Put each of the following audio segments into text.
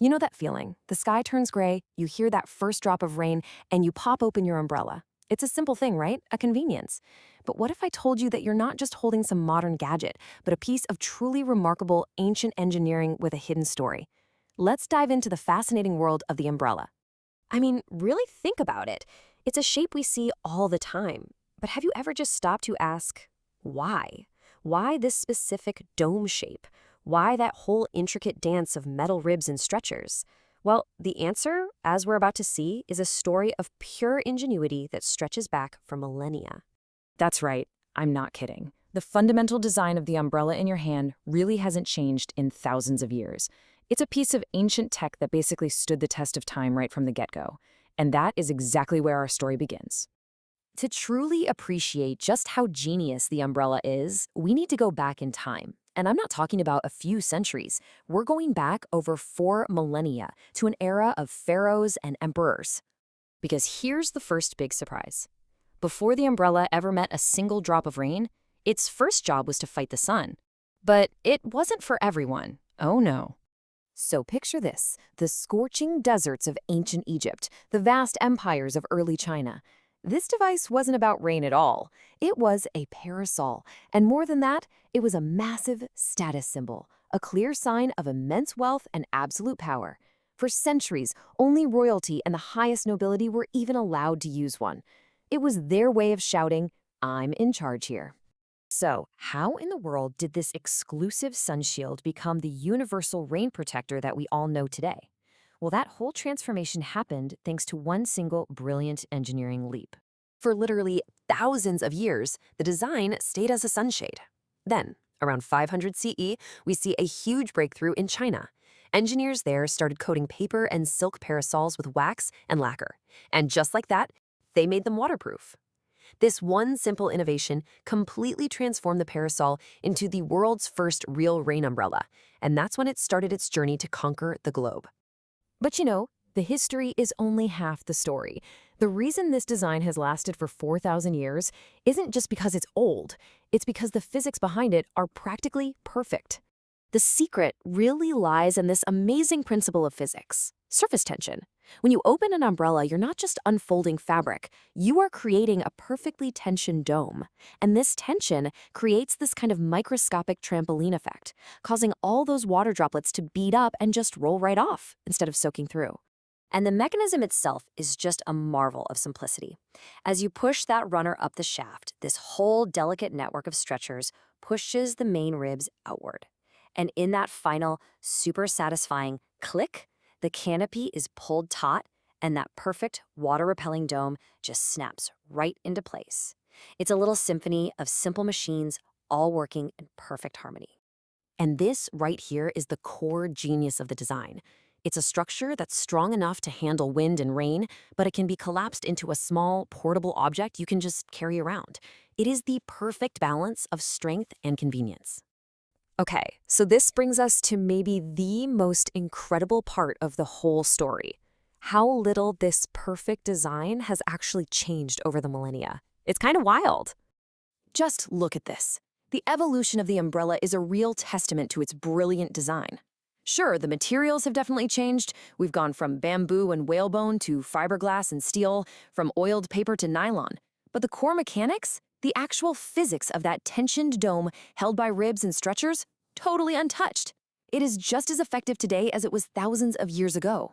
You know that feeling. The sky turns gray, you hear that first drop of rain, and you pop open your umbrella. It's a simple thing, right? A convenience. But what if I told you that you're not just holding some modern gadget, but a piece of truly remarkable ancient engineering with a hidden story? Let's dive into the fascinating world of the umbrella. I mean, really think about it. It's a shape we see all the time. But have you ever just stopped to ask, why? Why this specific dome shape? Why that whole intricate dance of metal ribs and stretchers? Well, the answer, as we're about to see, is a story of pure ingenuity that stretches back for millennia. That's right, I'm not kidding. The fundamental design of the umbrella in your hand really hasn't changed in thousands of years. It's a piece of ancient tech that basically stood the test of time right from the get-go. And that is exactly where our story begins. To truly appreciate just how genius the umbrella is, we need to go back in time. And I'm not talking about a few centuries. We're going back over 4 millennia to an era of pharaohs and emperors. Because here's the first big surprise. Before the umbrella ever met a single drop of rain, its first job was to fight the sun. But it wasn't for everyone. Oh no. So picture this, the scorching deserts of ancient Egypt, the vast empires of early China. This device wasn't about rain at all. It was a parasol, and more than that, it was a massive status symbol, a clear sign of immense wealth and absolute power. For centuries, only royalty and the highest nobility were even allowed to use one. It was their way of shouting, "I'm in charge here." So, how in the world did this exclusive sunshield become the universal rain protector that we all know today? Well, that whole transformation happened thanks to one single brilliant engineering leap. For literally thousands of years, the design stayed as a sunshade. Then, around 500 CE, we see a huge breakthrough in China. Engineers there started coating paper and silk parasols with wax and lacquer. And just like that, they made them waterproof. This one simple innovation completely transformed the parasol into the world's first real rain umbrella, and that's when it started its journey to conquer the globe. But you know, the history is only half the story. The reason this design has lasted for 4,000 years isn't just because it's old, it's because the physics behind it are practically perfect. The secret really lies in this amazing principle of physics, surface tension. When you open an umbrella, you're not just unfolding fabric, you are creating a perfectly tensioned dome. And this tension creates this kind of microscopic trampoline effect, causing all those water droplets to bead up and just roll right off instead of soaking through. And the mechanism itself is just a marvel of simplicity. As you push that runner up the shaft, this whole delicate network of stretchers pushes the main ribs outward. And in that final, super satisfying click, the canopy is pulled taut, and that perfect water-repelling dome just snaps right into place. It's a little symphony of simple machines all working in perfect harmony. And this right here is the core genius of the design. It's a structure that's strong enough to handle wind and rain, but it can be collapsed into a small, portable object you can just carry around. It is the perfect balance of strength and convenience. Okay, so this brings us to maybe the most incredible part of the whole story. How little this perfect design has actually changed over the millennia. It's kind of wild. Just look at this. The evolution of the umbrella is a real testament to its brilliant design. Sure, the materials have definitely changed. We've gone from bamboo and whalebone to fiberglass and steel, from oiled paper to nylon. But the core mechanics, the actual physics of that tensioned dome held by ribs and stretchers, totally untouched. It is just as effective today as it was thousands of years ago.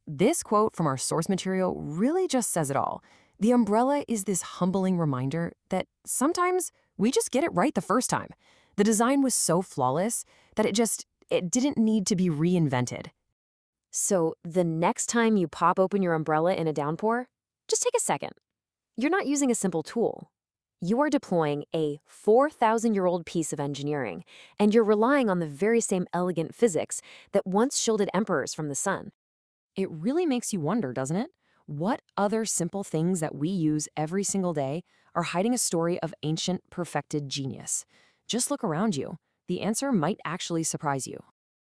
This quote from our source material really just says it all. The umbrella is this humbling reminder that sometimes we just get it right the first time. The design was so flawless that it didn't need to be reinvented. So the next time you pop open your umbrella in a downpour, just take a second. You're not using a simple tool. You are deploying a 4,000-year-old piece of engineering, and you're relying on the very same elegant physics that once shielded emperors from the sun. It really makes you wonder, doesn't it? What other simple things that we use every single day are hiding a story of ancient, perfected genius? Just look around you. The answer might actually surprise you.